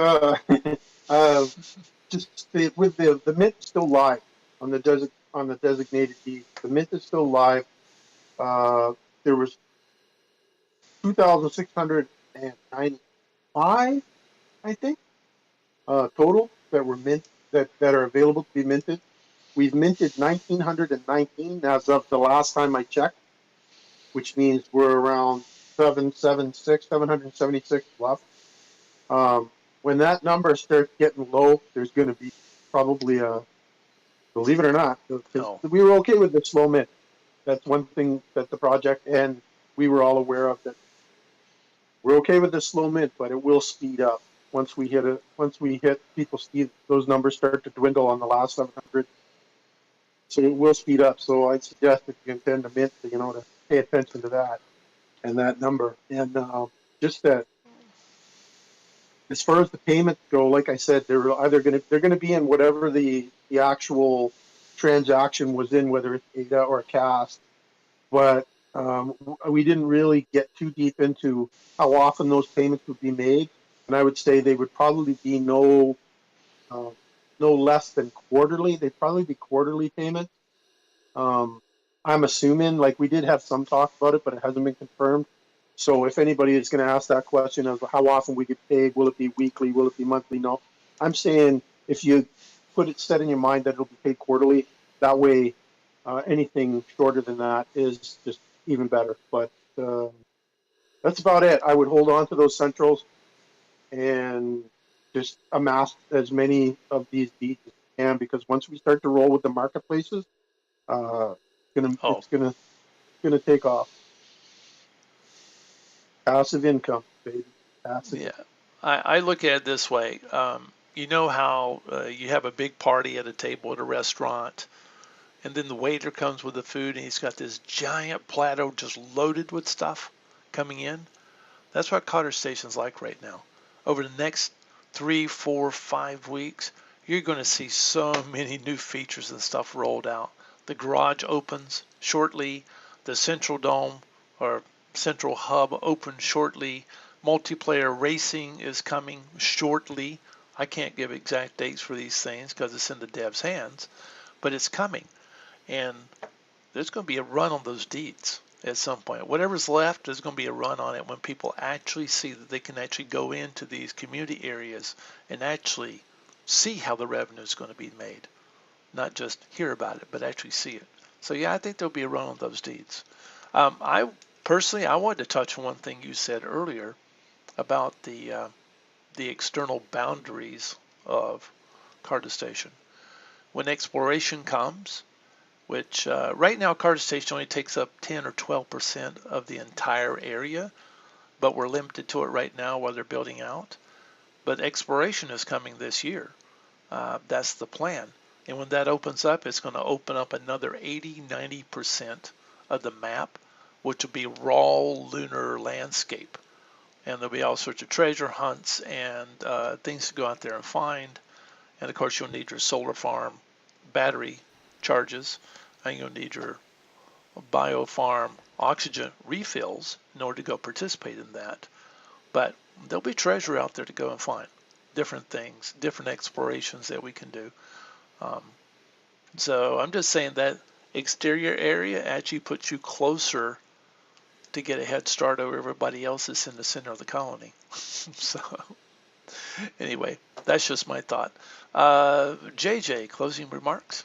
just with the mint still live on the designated deed. The mint is still live. There was 2,695, I think, total that were that are available to be minted. We've minted 1,919 as of the last time I checked, which means we're around 776 left. When that number starts getting low, there's going to be probably believe it or not, because Oh, we were okay with the slow mint. That's one thing that the project and we were all aware of, that we're okay with the slow mint, but it will speed up once we hit it. Once we hit, people see those numbers start to dwindle on the last 700. So it will speed up. So I'd suggest if you intend to mint, to pay attention to that and that number. And just that, as far as the payments go, like I said, they're gonna be in whatever the actual transaction was in, whether it's ADA or CAST. But we didn't really get too deep into how often those payments would be made, and I would say they would probably be uh, no less than quarterly. They'd probably be quarterly payments. Um, I'm assuming, like, we did have some talk about it, but it hasn't been confirmed. So if anybody is going to ask that question of how often we get paid, will it be weekly? Will it be monthly? No, I'm saying if you set in your mind that it'll be paid quarterly, that way anything shorter than that is just even better. But that's about it. I would hold on to those centrals and just amass as many of these deeds as you can, because once we start to roll with the marketplaces, uh, oh, it's gonna take off. Passive income, baby. Passive yeah. income. I look at it this way. You know how you have a big party at a table at a restaurant, and then the waiter comes with the food, and he's got this giant platter just loaded with stuff coming in. That's what Cotter Station's like right now. Over the next 3, 4, 5 weeks, you're going to see so many new features and stuff rolled out. The garage opens shortly. The central dome or central hub opens shortly. Multiplayer racing is coming shortly. I can't give exact dates for these things because it's in the dev's hands, but it's coming. And there's going to be a run on those deeds at some point. Whatever's left, there's going to be a run on it when people actually see that they can actually go into these community areas and actually see how the revenue is going to be made. Not just hear about it, but actually see it. So yeah, I think there'll be a run on those deeds. I personally, I wanted to touch on one thing you said earlier about the external boundaries of Carda Station. When exploration comes, which right now Carter Station only takes up 10 or 12% of the entire area, but we're limited to it right now while they're building out. But exploration is coming this year. That's the plan. And when that opens up, it's going to open up another 80-90% of the map, which will be raw lunar landscape. And there'll be all sorts of treasure hunts and things to go out there and find. And of course, you'll need your solar farm battery charges, and you'll need your biofarm oxygen refills in order to go participate in that. But there'll be treasure out there to go and find, different things, different explorations that we can do. Um, so I'm just saying that exterior area actually puts you closer to get a head start over everybody else that's in the center of the colony. So anyway, that's just my thought. JJ, closing remarks?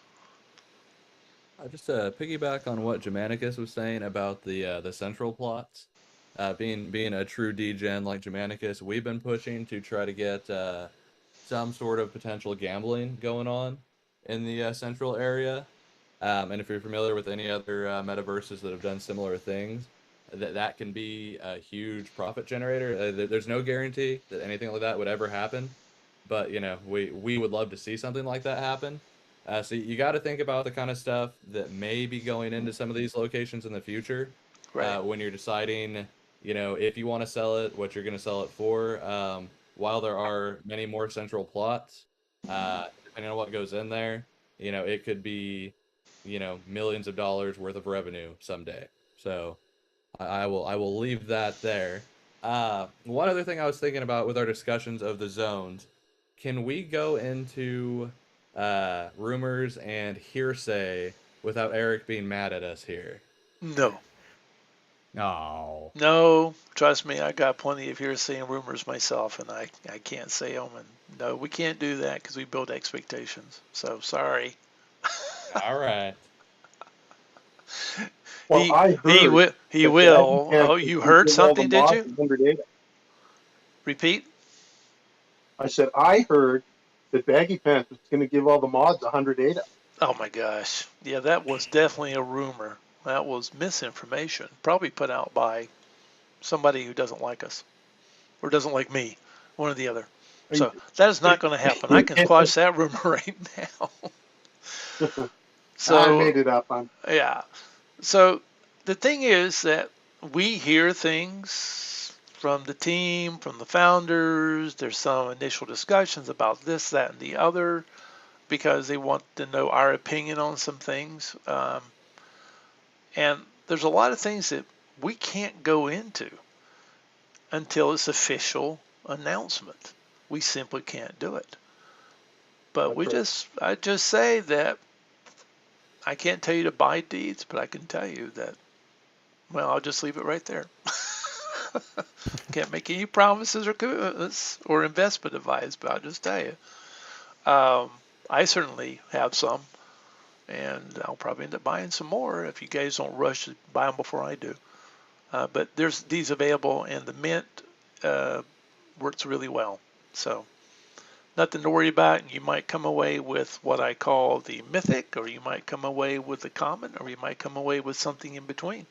Just to piggyback on what Germanicus was saying about the central plots, being a true degen like Germanicus, we've been pushing to try to get some sort of potential gambling going on. in the central area. And if you're familiar with any other metaverses that have done similar things, that can be a huge profit generator. There's no guarantee that anything like that would ever happen, but we would love to see something like that happen. So you got to think about the kind of stuff that may be going into some of these locations in the future Right. when you're deciding, if you want to sell it, what you're going to sell it for. While there are many more central plots, depending on what goes in there, it could be millions of dollars worth of revenue someday. So I will leave that there. One other thing I was thinking about with our discussions of the zones, can we go into rumors and hearsay without Eric being mad at us here? No. Oh. No, trust me, I got plenty of hearsay and rumors myself, and I can't say them. And no, we can't do that because we build expectations. So sorry. All right. Well, I heard He that Baggy will. Pants Oh, is you going to heard give all the something, did mods you? 100 ADA. Repeat. I said, I heard that Baggy Pants was going to give all the mods 100 ADA. Oh my gosh. Yeah, that was definitely a rumor. That was misinformation, probably put out by somebody who doesn't like us or doesn't like me, one or the other. So that is not going to happen. I can squash that rumor right now. I So made it up. yeah. So the thing is that we hear things from the team, from the founders. There's some initial discussions about this, that, and the other because they want to know our opinion on some things. And there's a lot of things that we can't go into until it's official announcement. We simply can't do it. But I just say that I can't tell you to buy deeds, but I can tell you that, well, I'll just leave it right there. Can't make any promises or commitments or investment advice, but I'll just tell you. I certainly have some, and I'll probably end up buying some more if you guys don't rush to buy them before I do. But there's these available, and the mint works really well. So nothing to worry about. You might come away with what I call the mythic, or you might come away with the common, or you might come away with something in between.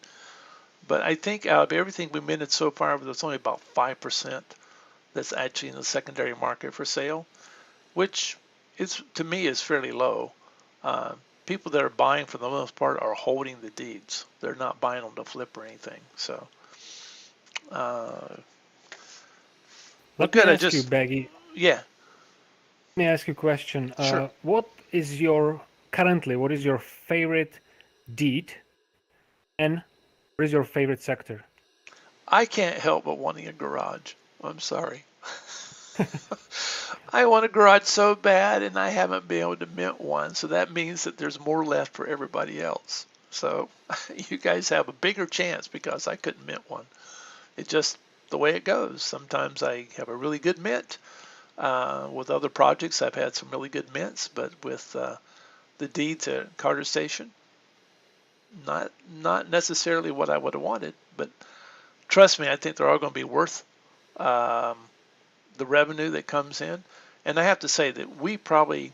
But I think out of everything we minted so far, there's only about 5% that's actually in the secondary market for sale, which is, to me, is fairly low. People that are buying, for the most part, are holding the deeds. They're not buying them to flip or anything. So, Let me ask you, Baggy. Yeah. Let me ask you a question. Sure. What is your favorite deed, and what is your favorite sector? I can't help but wanting a garage. I'm sorry. I want a garage so bad, and I haven't been able to mint one. So that means that there's more left for everybody else. So you guys have a bigger chance because I couldn't mint one. It's just the way it goes. Sometimes I have a really good mint. With other projects, I've had some really good mints, but with the deeds at Carda Station, not necessarily what I would have wanted. But trust me, I think they're all going to be worth the revenue that comes in. And I have to say that we probably,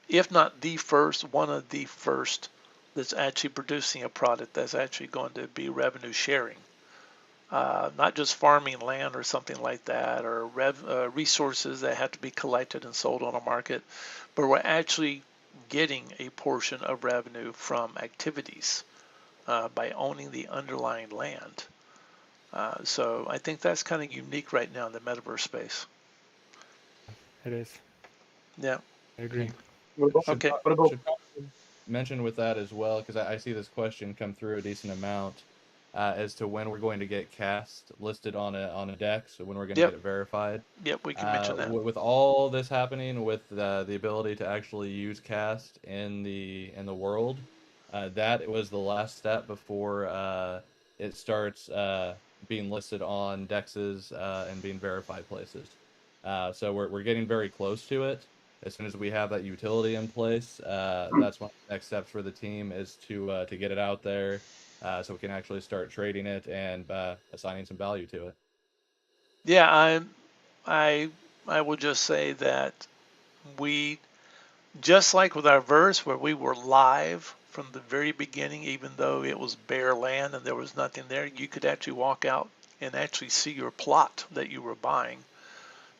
if not the first, one of the first that's actually producing a product that's actually going to be revenue sharing. Not just farming land or something like that, or resources that have to be collected and sold on a market, but we're actually getting a portion of revenue from activities by owning the underlying land. So I think that's kind of unique right now in the metaverse space. It is. Yeah. I agree. Okay. Should mention with that as well, because I see this question come through a decent amount as to when we're going to get cast listed on a deck, so when we're going to get it verified. Yep, we can mention that. With all this happening, with the ability to actually use cast in the world, that was the last step before it starts being listed on dexes and being verified places. So we're getting very close to it. As soon as we have that utility in place, that's one of the next steps for the team is to get it out there, so we can actually start trading it and assigning some value to it. Yeah, I will just say that we Just like with our verse where we were live from the very beginning, even though it was bare land and there was nothing there, you could actually walk out and actually see your plot that you were buying.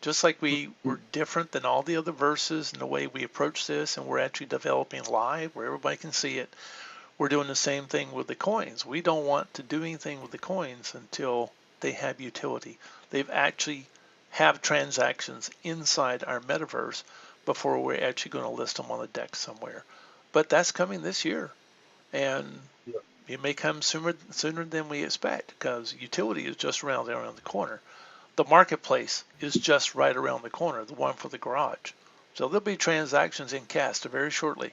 Just like we were different than all the other verses in the way we approach this, and we're actually developing live where everybody can see it, we're doing the same thing with the coins. We don't want to do anything with the coins until they have utility. They've actually have transactions inside our metaverse before we're actually going to list them on the deck somewhere. But that's coming this year, and Yeah. it may come sooner than we expect because utility is just around the corner. The marketplace is just right around the corner, the one for the garage. So there'll be transactions in Casta very shortly.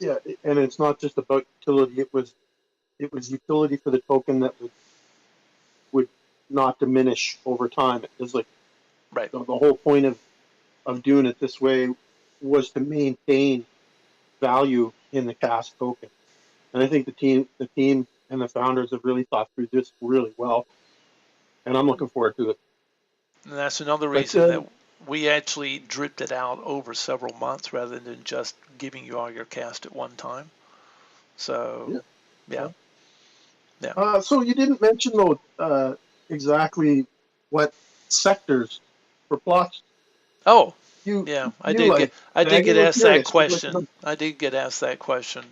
Yeah, and it's not just about utility. It was utility for the token that would not diminish over time. It was like Right. the whole point of doing it this way was to maintain value in the cast token. And I think the team and the founders have really thought through this really well. And I'm looking forward to it. And that's another But reason that we actually dripped it out over several months rather than just giving you all your cast at one time. So, yeah. so you didn't mention though exactly what sectors for plots Oh, you yeah. I you did like. get I'm asked that curious. I'd like to question. know. I did get asked that question.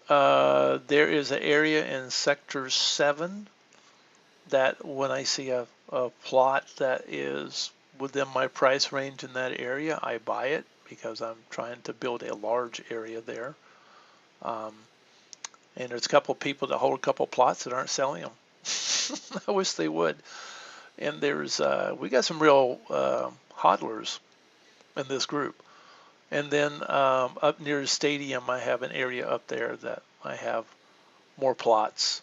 There is an area in Sector 7 that when I see a plot that is within my price range in that area, I buy it because I'm trying to build a large area there. And there's a couple of people that hold a couple of plots that aren't selling them. I wish they would. And we got some real hodlers in this group. And then up near the stadium, I have an area up there that I have more plots.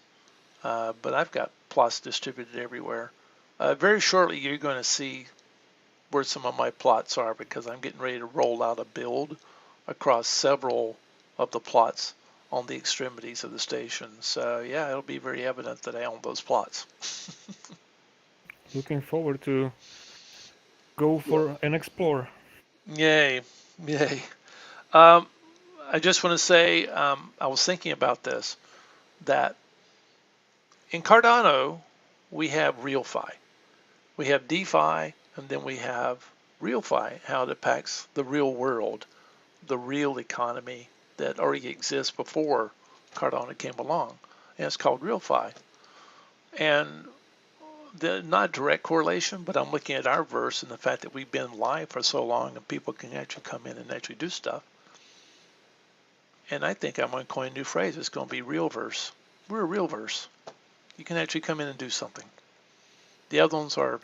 But I've got plots distributed everywhere. Very shortly, you're going to see where some of my plots are because I'm getting ready to roll out a build across several of the plots on the extremities of the station. So yeah, it'll be very evident that I own those plots. Looking forward to go for an explore. Yay, yay. Um, I just want to say I was thinking about this, that in Cardano, we have RealFi. We have DeFi, and then we have RealFi, how it impacts the real world, the real economy that already exists before Cardano came along. And it's called RealFi. And not direct correlation, but I'm looking at our verse and the fact that we've been live for so long and people can actually come in and actually do stuff. And I think I'm going to coin a new phrase. It's going to be real verse. We're a real verse. You can actually come in and do something. The other ones are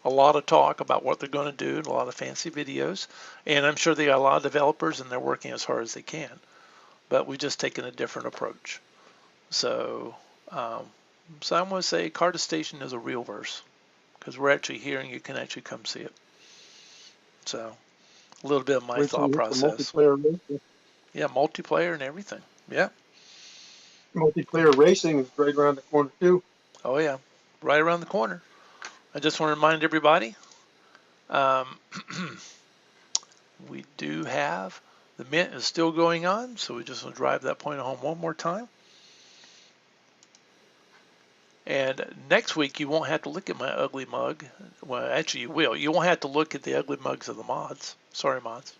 a lot of talk about what they're going to do and a lot of fancy videos. And I'm sure they got a lot of developers and they're working as hard as they can. But we've just taken a different approach. So, I'm going to say Carda Station is a real verse because we're actually here and you can actually come see it. So, a little bit of my Wait till thought you hit the process. multiplayer racing. Yeah, multiplayer and everything. Yeah. Multiplayer racing is right around the corner too. Oh, yeah. Right around the corner. I just want to remind everybody we do have the mint is still going on, so we just want to drive that point home one more time. And next week you won't have to look at my ugly mug. Well, actually you will. You won't have to look at the ugly mugs of the mods. Sorry, mods.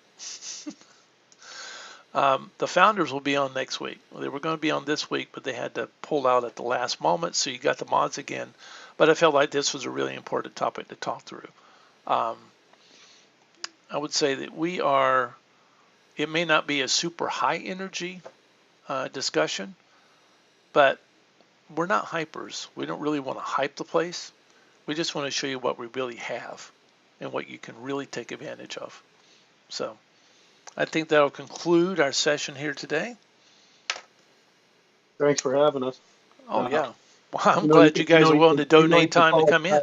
The founders will be on next week. They were going to be on this week, but they had to pull out at the last moment, so you got the mods again. But I felt like this was a really important topic to talk through. I would say that it may not be a super high energy discussion, but we're not hypers. We don't really want to hype the place. We just want to show you what we really have and what you can really take advantage of. So I think that'll conclude our session here today. Thanks for having us. Oh, yeah. Well, I'm You know, glad you guys are willing to donate time to come in.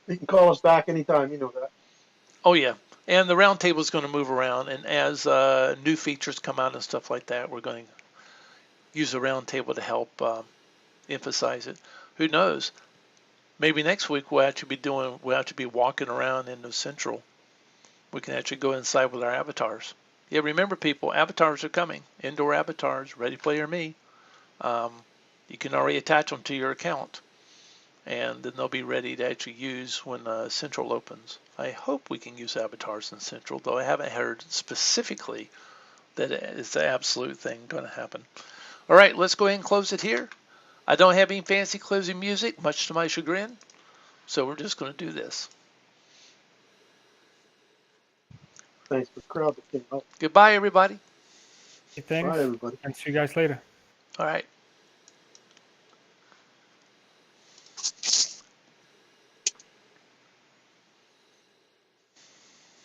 You can call us back anytime. You know that. Oh, yeah. And the roundtable is going to move around. And as new features come out and stuff like that, we're going to use the roundtable to help emphasize it. Who knows? maybe next week we'll actually be walking around in the central. We can actually go inside with our avatars. Yeah, remember people, avatars are coming. Indoor avatars, Ready Player Me. You can already attach them to your account, and then they'll be ready to actually use when Central opens. I hope we can use avatars in Central, though I haven't heard specifically that it's the absolute thing going to happen. All right, let's go ahead and close it here. I don't have any fancy closing music, much to my chagrin, so we're just going to do this. Thanks for the crowd that came out. Goodbye, everybody. Thanks, Bye, everybody. and see you guys later. All right.